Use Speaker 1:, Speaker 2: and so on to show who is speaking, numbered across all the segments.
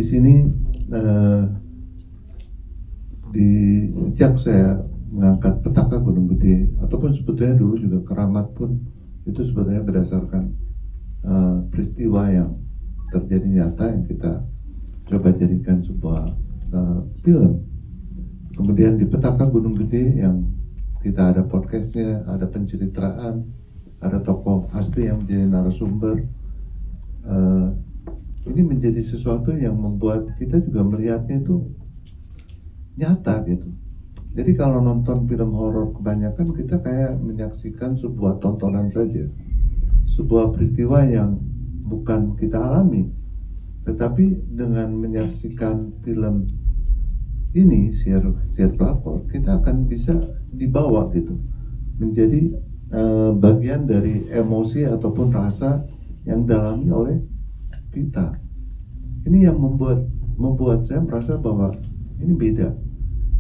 Speaker 1: sini sejak saya mengangkat Petaka Gunung Gede, ataupun sebetulnya dulu juga Keramat pun, itu sebetulnya berdasarkan peristiwa yang terjadi nyata yang kita coba jadikan sebuah film. Kemudian di Petaka Gunung Gede yang kita ada podcastnya, ada penceritaan, ada tokoh asli yang menjadi narasumber. Ini menjadi sesuatu yang membuat kita juga melihatnya itu nyata gitu. Jadi kalau nonton film horor kebanyakan kita kayak menyaksikan sebuah tontonan saja, sebuah peristiwa yang bukan kita alami. Tetapi dengan menyaksikan film ini, Siar Pelakor, kita akan bisa dibawa gitu menjadi bagian dari emosi ataupun rasa yang dialami oleh kita. Ini yang membuat saya merasa bahwa ini beda.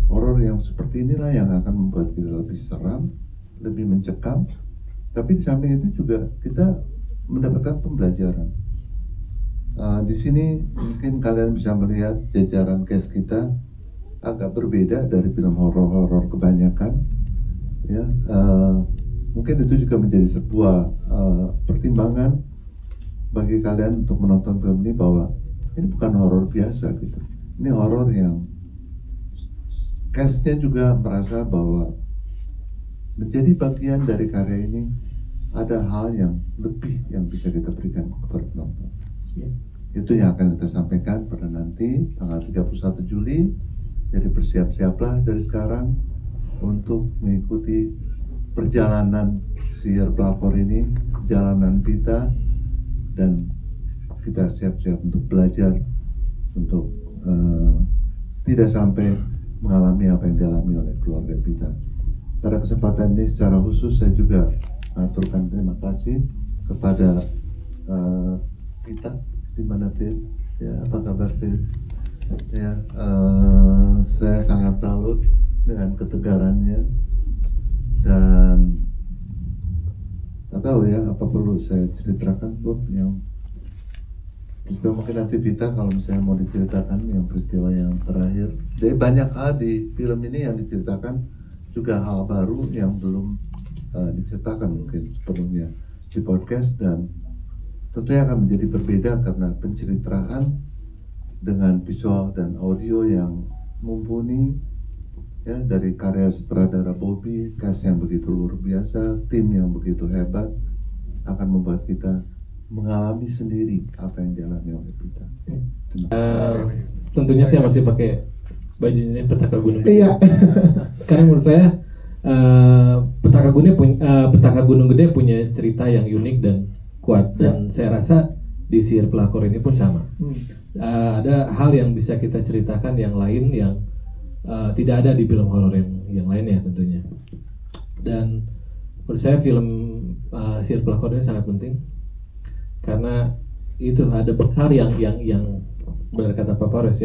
Speaker 1: Horor yang seperti inilah yang akan membuat kita lebih seram, lebih mencekam. Tapi di samping itu juga kita mendapatkan pembelajaran. Di sini mungkin kalian bisa melihat jajaran cast kita agak berbeda dari film horor-horor kebanyakan. Ya, mungkin itu juga menjadi sebuah pertimbangan bagi kalian untuk menonton film ini, bahwa ini bukan horor biasa gitu. Ini horor yang cast-nya juga merasa bahwa menjadi bagian dari karya ini ada hal yang lebih yang bisa kita berikan kepada penonton. Itu yang akan kita sampaikan pada nanti tanggal 31 Juli. Jadi bersiap-siaplah dari sekarang untuk mengikuti perjalanan Siar Pelakor ini, perjalanan kita, dan kita siap-siap untuk belajar untuk tidak sampai mengalami apa yang dialami oleh keluarga kita. Pada kesempatan ini secara khusus saya juga mengaturkan terima kasih kepada kita, di mana Fit, ya, apa kabar Fit? Ya, saya sangat salut dengan ketegarannya, dan tak tahu ya apa perlu saya ceritakan Bob yang peristiwa, mungkin nanti Vita kalau misalnya mau diceritakan yang peristiwa yang terakhir. Jadi banyak hal di film ini yang diceritakan, juga hal baru yang belum diceritakan mungkin sebelumnya di podcast, dan tentunya akan menjadi berbeda karena penceritaan dengan visual dan audio yang mumpuni, ya, dari karya sutradara Bobby, cast yang begitu luar biasa, tim yang begitu hebat, akan membuat kita mengalami sendiri apa yang dialami oleh kita.
Speaker 2: Tentunya saya masih pakai baju ini Petaka Gunung Gede.
Speaker 3: Iya.
Speaker 2: Karena menurut saya Petaka Gunung Gede punya cerita yang unik dan kuat, dan saya rasa di Siar Pelakor ini pun sama. Ada hal yang bisa kita ceritakan yang lain yang tidak ada di film horor yang lainnya tentunya. Dan menurut saya film Siar Pelakor ini sangat penting. Karena itu ada bekal yang benar kata Pak Paulus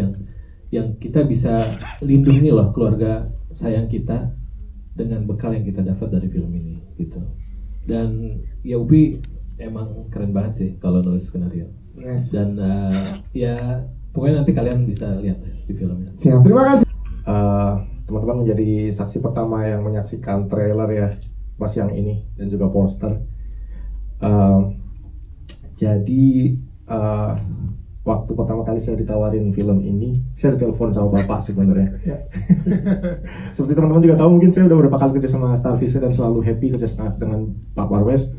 Speaker 2: yang kita bisa lindungi loh keluarga sayang kita dengan bekal yang kita dapat dari film ini gitu. Dan ya Upi emang keren banget sih kalau nulis skenario.
Speaker 3: Yes.
Speaker 2: Dan ya pokoknya nanti kalian bisa lihat di filmnya.
Speaker 3: Siap, terima kasih.
Speaker 4: Teman-teman menjadi saksi pertama yang menyaksikan trailer ya Mas yang ini dan juga poster. Jadi waktu pertama kali saya ditawarin film ini, saya ditelepon sama bapak sebenarnya. Seperti teman-teman juga tahu, mungkin saya udah beberapa kali kerja sama Starvision dan selalu happy kerja sama dengan Pak Parwes.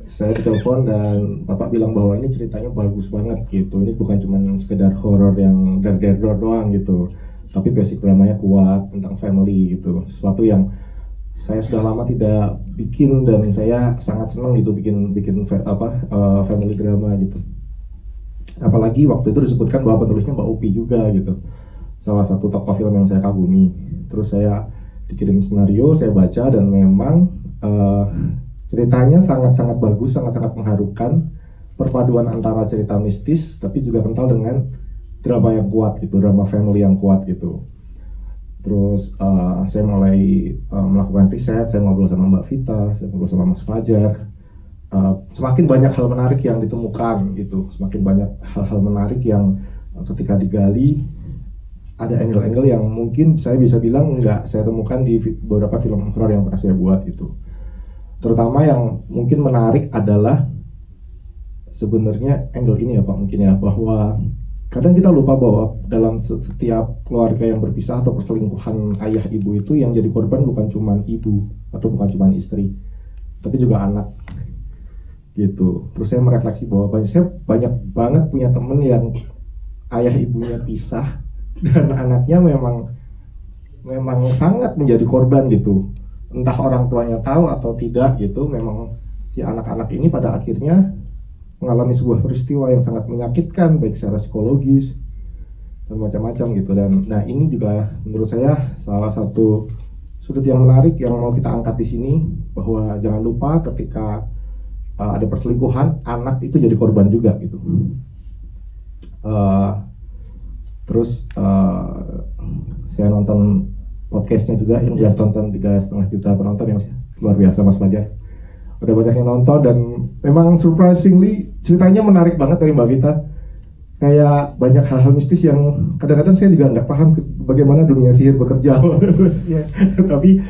Speaker 4: Saya ditelepon dan bapak bilang bahwa ini ceritanya bagus banget gitu. Ini bukan cuma sekedar horor yang dar-dar doang gitu, tapi basic dramanya kuat tentang family gitu. Sesuatu yang saya sudah lama tidak bikin dan saya sangat senang gitu bikin family drama gitu. Apalagi waktu itu disebutkan bahwa penulisnya Mbak Upi juga gitu, salah satu tokoh film yang saya kagumi. Terus saya dikirim skenario, saya baca, dan memang ceritanya sangat-sangat bagus, sangat-sangat mengharukan. Perpaduan antara cerita mistis tapi juga kental dengan drama yang kuat gitu, drama family yang kuat gitu. Terus saya mulai melakukan riset, saya ngobrol sama Mbak Vita, saya ngobrol sama Mas Fajar. semakin banyak hal menarik yang ditemukan gitu, semakin banyak hal-hal menarik yang ketika digali ada angle-angle yang mungkin saya bisa bilang nggak saya temukan di beberapa film horor yang pernah saya buat gitu. Terutama yang mungkin menarik adalah sebenarnya angle ini ya Pak, mungkin ya, bahwa kadang kita lupa bahwa dalam setiap keluarga yang berpisah atau perselingkuhan ayah ibu itu yang jadi korban bukan cuma ibu atau bukan cuma istri, tapi juga anak gitu. Terus saya merefleksi bahwa saya banyak banget punya temen yang ayah ibunya pisah dan anaknya memang sangat menjadi korban gitu. Entah orang tuanya tahu atau tidak gitu, memang si anak-anak ini pada akhirnya mengalami sebuah peristiwa yang sangat menyakitkan baik secara psikologis dan macam-macam gitu. Dan nah ini juga menurut saya salah satu sudut yang menarik yang mau kita angkat di sini, bahwa jangan lupa ketika ada perselingkuhan, anak itu jadi korban juga gitu. Terus saya nonton podcastnya juga yang dia tonton 3,5 juta penonton, yang luar biasa Mas Fajar. Udah banyak yang nonton dan memang surprisingly ceritanya menarik banget dari Mbak Vita. Kayak banyak hal-hal mistis yang kadang-kadang saya juga nggak paham bagaimana dunia sihir bekerja. Yes. Tapi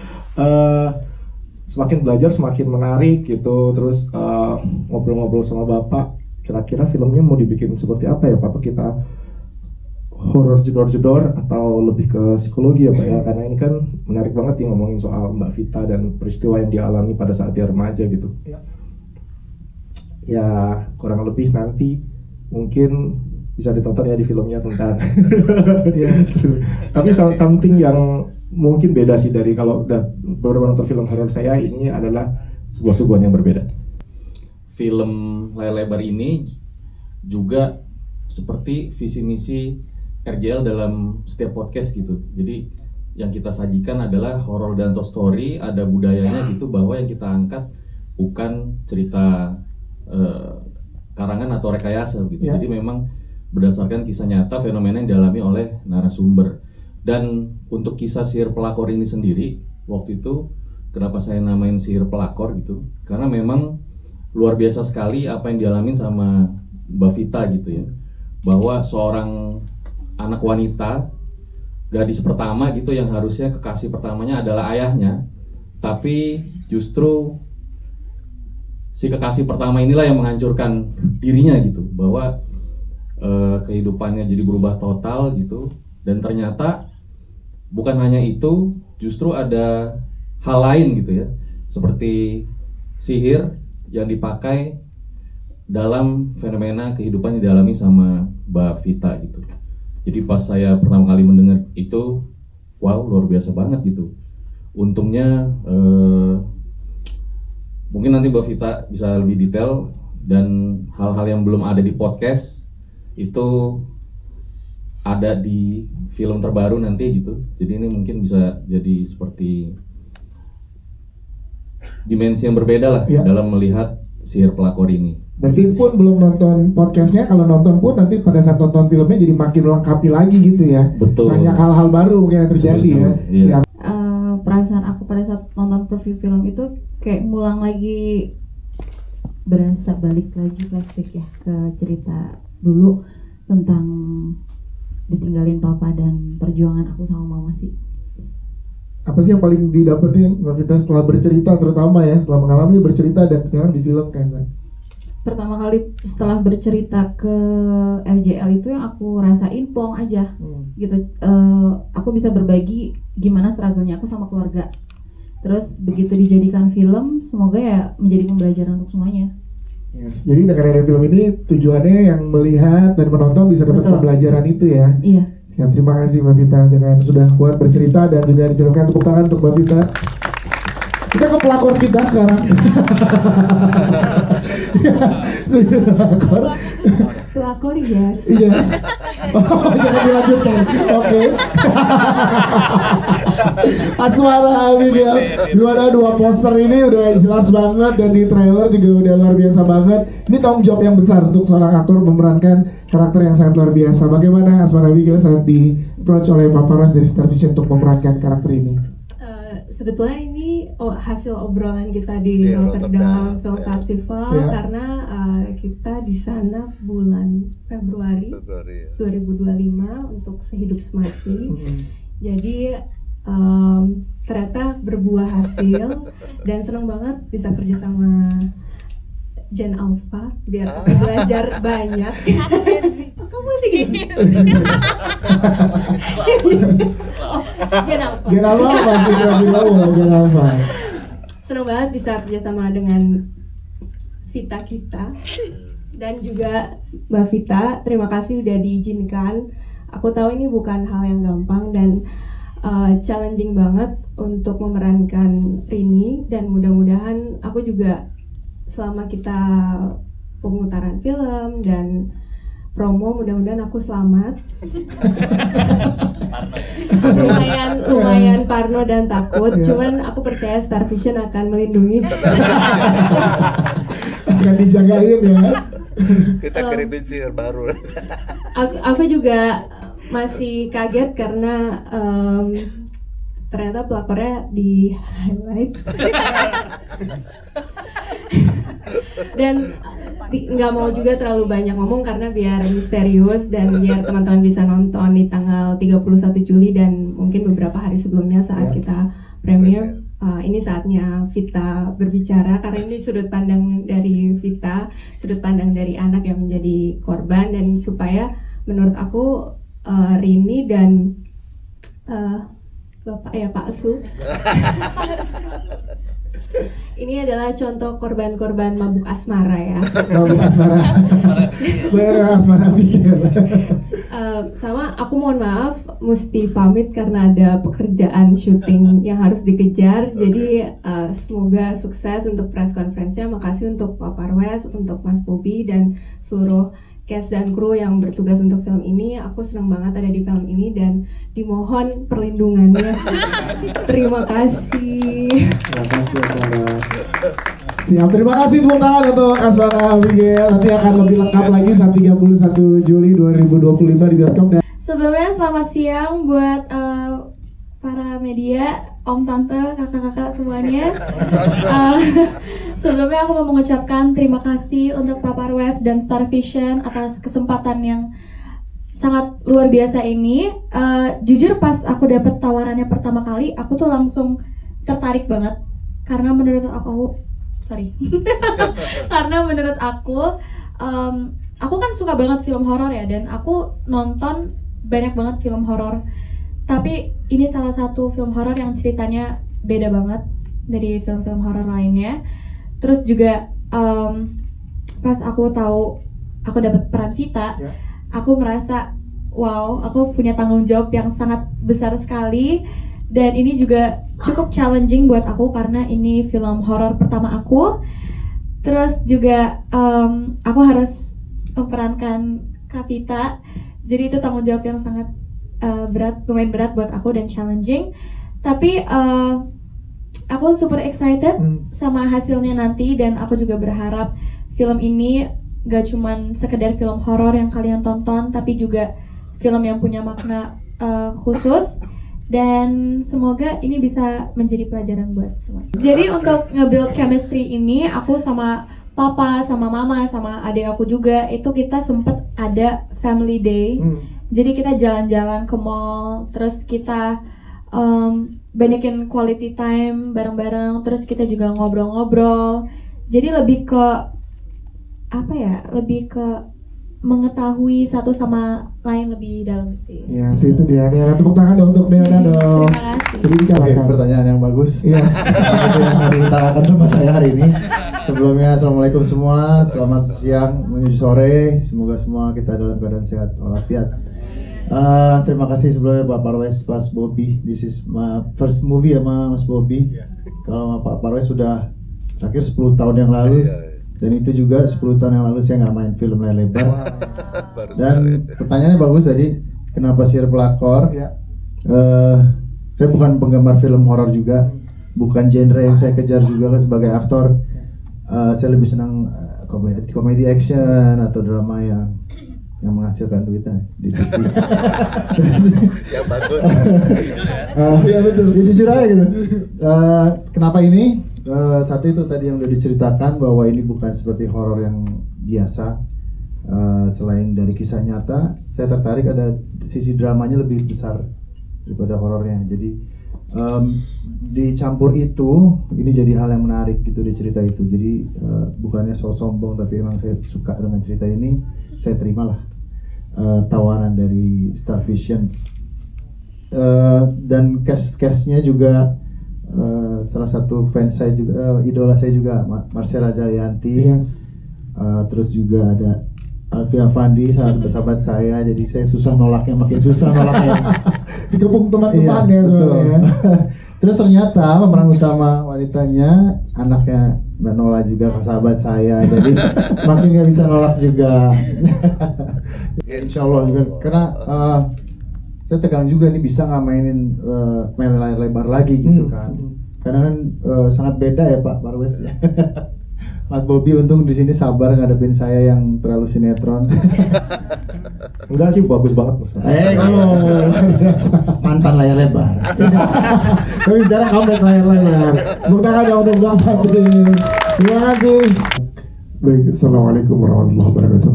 Speaker 4: semakin belajar semakin menarik gitu. Terus ngobrol-ngobrol sama Bapak, kira-kira filmnya mau dibikin seperti apa ya Pak? Kita horor jedor-jedor atau lebih ke psikologi ya Pak ya? Karena ini kan menarik banget nih ngomongin soal Mbak Vita dan peristiwa yang dia alami pada saat dia remaja gitu. Ya kurang lebih nanti mungkin bisa ditonton ya di filmnya tentang tapi something yang mungkin beda sih dari kalau udah beberapa nonton film horor saya. Ini adalah sebuah suguhan yang berbeda.
Speaker 3: Film layar lebar ini juga seperti visi misi RJL dalam setiap podcast gitu. Jadi yang kita sajikan adalah horror dan Toy Story, ada budayanya gitu, bahwa yang kita angkat bukan cerita karangan atau rekayasa gitu. Jadi memang berdasarkan kisah nyata, fenomena yang dialami oleh narasumber. Dan untuk kisah sihir pelakor ini sendiri, waktu itu kenapa saya namain sihir pelakor gitu, karena memang luar biasa sekali apa yang dialamin sama Mbak Vita gitu ya, bahwa seorang anak wanita, gadis pertama gitu, yang harusnya kekasih pertamanya adalah ayahnya, tapi justru si kekasih pertama inilah yang menghancurkan dirinya gitu, bahwa kehidupannya jadi berubah total gitu. Dan ternyata bukan hanya itu, justru ada hal lain gitu ya, seperti sihir yang dipakai dalam fenomena kehidupan yang dialami sama Mbak Vita gitu. Jadi pas saya pertama kali mendengar itu, wow, luar biasa banget gitu. Untungnya mungkin nanti Mbak Vita bisa lebih detail, dan hal-hal yang belum ada di podcast itu ada di film terbaru nanti gitu. Jadi ini mungkin bisa jadi seperti dimensi yang berbeda lah dalam melihat sihir pelakor ini.
Speaker 5: Berarti pun belum nonton podcastnya, kalau nonton pun nanti pada saat nonton filmnya jadi makin melengkapi lagi gitu ya.
Speaker 3: Betul.
Speaker 5: Banyak hal-hal baru mungkin yang terjadi ya.
Speaker 3: Iya.
Speaker 6: Perasaan aku pada saat nonton preview film itu kayak ngulang lagi, berasa balik lagi flashback ya ke cerita dulu tentang ditinggalin papa dan perjuangan aku sama mama sih.
Speaker 5: Apa sih yang paling didapetin Mbak Vita setelah bercerita, terutama ya setelah mengalami bercerita dan sekarang difilmkan Mbak?
Speaker 6: Pertama kali setelah bercerita ke RJL itu yang aku rasain plong aja gitu. Aku bisa berbagi gimana struggle-nya aku sama keluarga. Terus begitu dijadikan film, semoga ya menjadi pembelajaran untuk semuanya.
Speaker 5: Yes. Jadi dengan ada film ini tujuannya yang melihat dan menonton bisa dapat pembelajaran itu ya.
Speaker 6: Iya.
Speaker 5: Siap, terima kasih Mbak Vita dengan sudah kuat bercerita dan juga difilmkan. Tepuk tangan untuk Mbak Vita. Kita ke pelakor kita sekarang.
Speaker 6: Pelakor yes.
Speaker 5: Yes. Oh, jangan dilanjutkan. Oke. Asmara Abigail, gimana dua poster ini udah jelas banget dan di trailer juga udah luar biasa banget. Ini tanggung jawab yang besar untuk seorang aktor memerankan karakter yang sangat luar biasa. Bagaimana Asmara Abigail saat di approach oleh Papa Ras dari Star Vision untuk memerankan karakter ini?
Speaker 7: sebetulnya ini hasil obrolan kita di Rotterdam Film Festival karena kita di sana bulan Februari 2025 untuk Sehidup Semati. Jadi ternyata berbuah hasil dan senang banget bisa kerja sama Gen Alpha biar aku belajar banyak. Kamu sih gini. Gen Alpha.
Speaker 5: Gen Alpha masih lebih lama Gen Alpha.
Speaker 7: Senang banget bisa kerjasama dengan Vita kita dan juga Mbak Vita. Terima kasih udah diizinkan. Aku tahu ini bukan hal yang gampang dan challenging banget untuk memerankan Rini, dan mudah-mudahan aku juga selama kita pemutaran film dan promo, mudah-mudahan aku selamat. lumayan parno dan takut, cuman aku percaya Star Vision akan melindungi.
Speaker 5: Akan dijagain ya.
Speaker 1: Kita kirimin sihir baru.
Speaker 7: Aku juga masih kaget karena ternyata pelakornya di highlight. Dan nggak mau juga terlalu banyak ngomong karena biar misterius dan biar teman-teman bisa nonton di tanggal 31 Juli dan mungkin beberapa hari sebelumnya saat kita premiere. Ini saatnya Vita berbicara karena ini sudut pandang dari Vita, sudut pandang dari anak yang menjadi korban, dan supaya menurut aku Rini dan Bapak Pak Su ini adalah contoh korban-korban mabuk asmara ya.
Speaker 5: Mabuk asmara. Bener asmara pikir.
Speaker 7: Sama aku mohon maaf mesti pamit karena ada pekerjaan syuting yang harus dikejar. Jadi semoga sukses untuk press conference-nya. Makasih untuk Pak Parwes, untuk Mas Bobi dan seluruh cast dan kru yang bertugas untuk film ini. Aku senang banget ada di film ini dan dimohon perlindungannya. Terima kasih.
Speaker 5: Terima kasih Asmara. Siap, terima kasih tepuk tangan untuk Asmara Abigail. Nanti akan lebih lengkap lagi saat 31 Juli 2025 di bioskop. Dan
Speaker 8: sebelumnya selamat siang buat para media, om, tante, kakak-kakak semuanya. Sebelumnya aku mau mengucapkan terima kasih untuk Pak Parwes dan Star Vision atas kesempatan yang sangat luar biasa ini. Jujur pas aku dapet tawarannya pertama kali, aku tuh langsung tertarik banget karena menurut aku, aku kan suka banget film horor ya, dan aku nonton banyak banget film horor. Tapi ini salah satu film horor yang ceritanya beda banget dari film-film horor lainnya. Terus juga pas aku tahu aku dapat peran Vita, aku merasa wow, aku punya tanggung jawab yang sangat besar sekali. Dan ini juga cukup challenging buat aku karena ini film horor pertama aku. Terus juga aku harus memerankan Kak Vita. Jadi itu tanggung jawab yang sangat lumayan berat buat aku dan challenging. Tapi aku super excited sama hasilnya nanti, dan aku juga berharap film ini gak cuman sekedar film horor yang kalian tonton, tapi juga film yang punya makna khusus, dan semoga ini bisa menjadi pelajaran buat semua. Jadi untuk nge-build chemistry ini, aku sama papa, sama mama, sama adik aku juga, itu kita sempet ada family day. Jadi kita jalan-jalan ke mall, terus kita banyakin quality time bareng-bareng, terus kita juga ngobrol-ngobrol. Jadi lebih ke lebih ke mengetahui satu sama lain lebih dalam sih.
Speaker 5: ya, itu dia. Tepuk tangan dong untuk Deona dong.
Speaker 8: Terima kasih.
Speaker 5: Jadi dikalahkan.
Speaker 9: Pertanyaan yang bagus.
Speaker 5: Yes.
Speaker 9: Itu yang akan ditarakan sama saya hari ini. Sebelumnya, assalamualaikum semua. Selamat siang menuju sore. Semoga semua kita dalam keadaan sehat walafiat. Terima kasih sebelumnya Pak Parwes, Mas Bobi. This is my first movie sama Mas Bobi. Kalau sama Pak Parwes sudah terakhir 10 tahun yang lalu. Dan itu juga 10 tahun yang lalu saya nggak main film layar lebar. Dan pertanyaannya bagus tadi, kenapa sihir pelakor? Saya bukan penggemar film horor juga, bukan genre yang saya kejar juga kan sebagai aktor. Saya lebih senang komedi action atau drama yang yang menghasilkan duitnya di TV.
Speaker 1: Ya bagus.
Speaker 9: Ya betul. Ya jujur aja gitu. Kenapa ini? Satu itu tadi yang udah diceritakan bahwa ini bukan seperti horor yang biasa. Selain dari kisah nyata, saya tertarik ada sisi dramanya lebih besar daripada horornya. Jadi dicampur itu, ini jadi hal yang menarik gitu di cerita itu. Jadi bukannya so sombong, tapi emang saya suka dengan cerita ini. Saya terimalah tawaran dari Star Vision. Dan cast-nya juga salah satu fans saya juga, idola saya juga, Marcella Jayanti. Terus juga ada Alfi Afandi, sahabat saya, jadi saya makin susah nolaknya.
Speaker 5: Dikepung teman-teman ya.
Speaker 9: Betul. Ya. Terus ternyata pemeran utama wanitanya anaknya Mbak Nola juga sahabat saya, jadi makin nggak bisa nolak juga. Insya Allah juga, karena saya tegang juga nih bisa nggak main layar lebar lagi gitu kan. Karena kan sangat beda ya Pak Parwes ya. Mas Bobby untung di sini sabar ngadepin saya yang terlalu sinetron.
Speaker 4: Enggak sih, bagus banget Mas.
Speaker 9: Mantan layar lebar.
Speaker 5: Tapi sekarang comeback layar lebar. Tepuk tangan dong untuk Bapak. Terima kasih.
Speaker 10: Baik, assalamualaikum warahmatullahi wabarakatuh.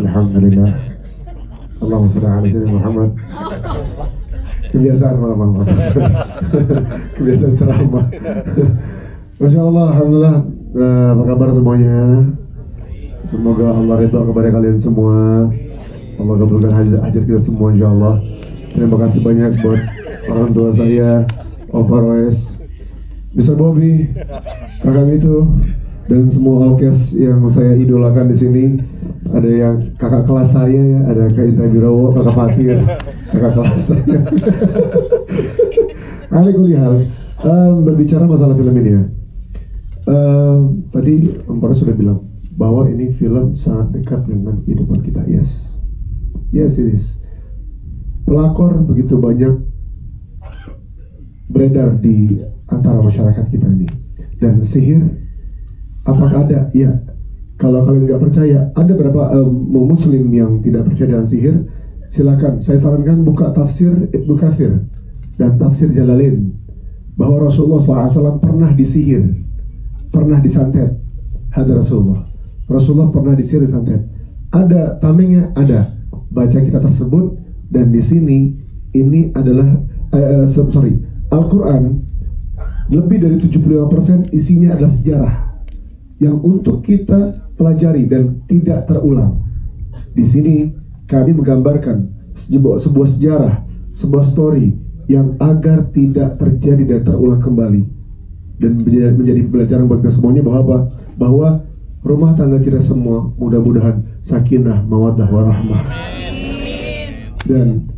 Speaker 10: Alhamdulillah. Allahumma shalli ala sayyidina Muhammad. Kebiasaan malam-malam. Kebiasaan ceramah. Masya Allah, alhamdulillah. Apa kabar semuanya? Semoga Allah ridha kepada kalian semua. Allah kabulkan hajat kita semua, insya Allah. Terima kasih banyak buat orang tua saya, Om Parwes, Mr. Bobby, kakak itu, dan semua Alkes yang saya idolakan di sini. Ada yang kakak kelas saya ya, ada Kak Indra Birowo, kakak Fatir, kakak kelas saya. Kali kuliah, berbicara masalah film ini ya. Tadi Om Parwes sudah bilang bahwa ini film sangat dekat dengan kehidupan kita. Yes, it is. Pelakor begitu banyak beredar di antara masyarakat kita ini. Dan sihir, apakah ada? Ya, kalau kalian nggak percaya, ada beberapa muslim yang tidak percaya dengan sihir. Silakan, saya sarankan buka tafsir Ibnu Katsir dan tafsir Jalalain bahwa Rasulullah SAW pernah disihir, pernah disantet. Hadar Rasulullah pernah disihir, disantet. Ada tamengnya, ada. Baca kitab tersebut, dan di sini ini adalah Al-Quran lebih dari 75% isinya adalah sejarah yang untuk kita pelajari dan tidak terulang. Di sini kami menggambarkan sebuah sejarah, sebuah story yang agar tidak terjadi dan terulang kembali, dan menjadi pelajaran buat kita semuanya bahwa rumah tangga kita semua mudah-mudahan sakinah, mawaddah, warahmah. Dan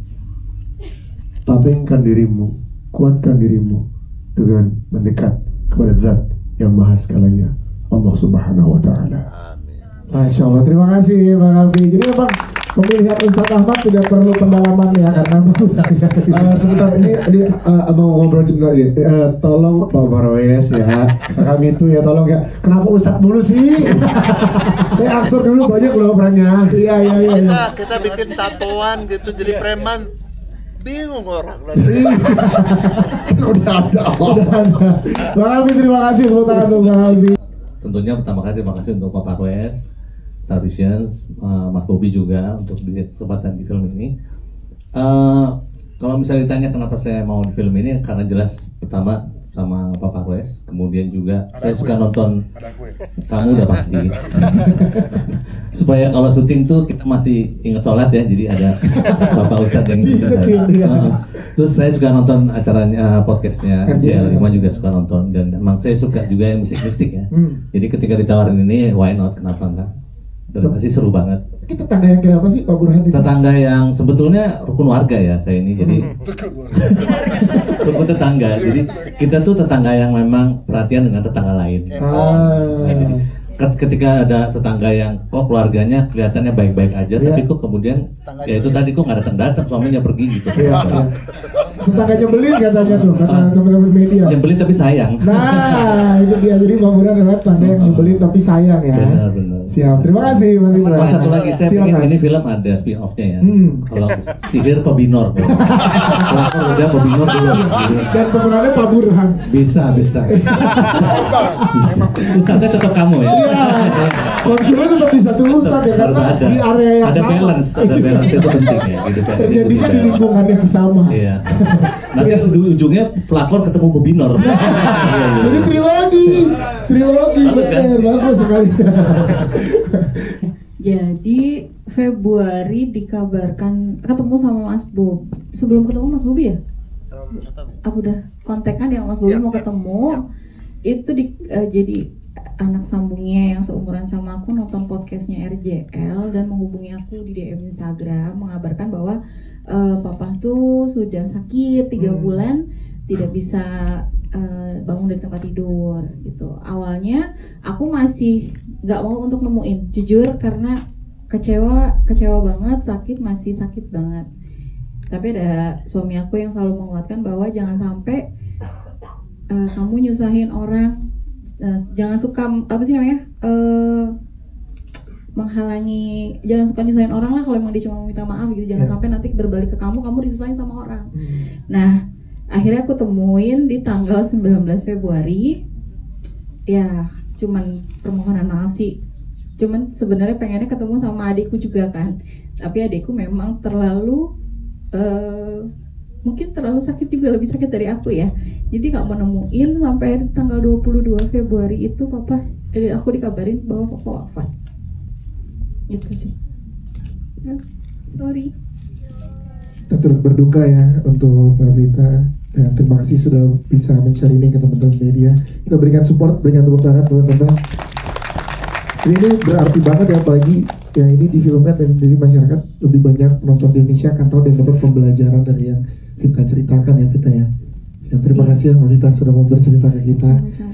Speaker 10: tabengkan dirimu, kuatkan dirimu dengan mendekat kepada Zat yang Maha Segalanya, Allah Subhanahu wa Ta'ala.
Speaker 5: Masya Allah, terima kasih Bang Alfi. Jadi memang pemilihan Ustadz Ahmad tidak perlu pendalaman ya, karena
Speaker 10: sebentar ini mau ngobrol juga nih. Tolong Pak Parwes ya, kami itu ya tolong ya. Kenapa Ustadz dulu sih? Saya aktor dulu banyak loh perannya.
Speaker 5: Iya.
Speaker 1: Kita bikin tatoan gitu jadi preman. Bingung orang.
Speaker 10: Udah ada.
Speaker 5: Bang Alfi, terima kasih tepuk tangan untuk Bang Alfi.
Speaker 2: Tentunya pertama kali terima kasih untuk Pak Parwes, Star Vision, Mas Bobby juga untuk kesempatan di film ini. Kalau misalnya ditanya kenapa saya mau di film ini, karena jelas pertama sama Pak Parwes, kemudian juga saya suka nonton. Kamu udah pasti. Supaya kalau syuting tuh kita masih ingat sholat ya, jadi ada Bapak Ustadz yang terus saya suka nonton acaranya, podcastnya RJL 5 juga suka nonton, dan emang saya suka juga yang mistik-mistik ya. Jadi ketika ditawarin ini, why not, kenapa enggak? Dan pasti seru banget.
Speaker 5: Kita tetangga yang kayak apa sih Pak Burhan?
Speaker 2: Tetangga yang sebetulnya rukun warga ya saya ini, jadi rukun tetangga. Jadi kita tuh tetangga yang memang perhatian dengan tetangga lain. Jadi
Speaker 11: ketika ada tetangga yang keluarganya kelihatannya baik-baik aja, tapi kok kemudian ya itu tadi kok nggak datang suaminya pergi gitu.
Speaker 5: Tetangga nyebelin katanya tuh, kata teman-teman media.
Speaker 11: Nyebelin tapi sayang.
Speaker 5: Nah, itu dia. Jadi Bang Burhan adalah tetangga yang nyebelin tapi sayang ya.
Speaker 11: Benar.
Speaker 5: Siap. Terima kasih Mas Indra.
Speaker 11: Mas satu lagi saya pikir ini film ada spin-off-nya ya. Kalau Sihir Pebinor. Kalau udah Pebinor dulu.
Speaker 5: Dan pemerannya Pak Burhan.
Speaker 11: Bisa. Ustadznya tetap kamu ya.
Speaker 5: Iya. Konsumen tetap di satu ustadz ya, karena
Speaker 11: ada.
Speaker 5: di area yang
Speaker 11: ada
Speaker 5: sama.
Speaker 11: balance itu penting ya. Gitu,
Speaker 5: Terjadinya di lingkungan yang sama.
Speaker 11: Iya. Nanti di ujungnya pelakor ketemu Pebinor.
Speaker 5: Jadi trilogi bagus sekali.
Speaker 6: Jadi Februari dikabarkan ketemu sama Mas Bob. Sebelum ketemu Mas Bobi ya? Aku udah kontekan yang Mas Bobi mau ketemu. Itu jadi anak sambungnya yang seumuran sama aku nonton podcastnya RJL dan menghubungi aku di DM Instagram mengabarkan bahwa papa tuh sudah sakit 3 bulan, tidak bisa bangun dari tempat tidur gitu. Awalnya aku masih nggak mau untuk nemuin, jujur, karena kecewa banget, masih sakit banget. Tapi ada suami aku yang selalu menguatkan bahwa jangan sampai kamu nyusahin orang, jangan suka menghalangi, jangan suka nyusahin orang lah kalau emang dia cuma minta maaf gitu. Jangan sampai nanti berbalik ke kamu disusahin sama orang. Nah, akhirnya aku temuin di tanggal 19 Februari. Ya, cuman permohonan maaf sih. Cuman sebenarnya pengennya ketemu sama adikku juga kan. Tapi adikku memang mungkin terlalu sakit juga, lebih sakit dari aku ya. Jadi gak mau nemuin sampai tanggal 22 Februari itu aku dikabarin bahwa papa wafat. Gitu sih. Ya, sorry.
Speaker 5: Kita turut berduka ya untuk Mbak Vita. Dan terima kasih sudah bisa men-share ini ke teman-teman media. Kita berikan support, berikan tepuk tangan teman-teman. Ini berarti banget ya, apalagi yang ini difilmkan dan jadi masyarakat lebih banyak penonton di Indonesia akan tahu dan dapat pembelajaran dari yang Vita ceritakan ya Vita ya. Terima kasih ya Mbak Vita sudah mau bercerita ke kita.
Speaker 6: Sama-sama.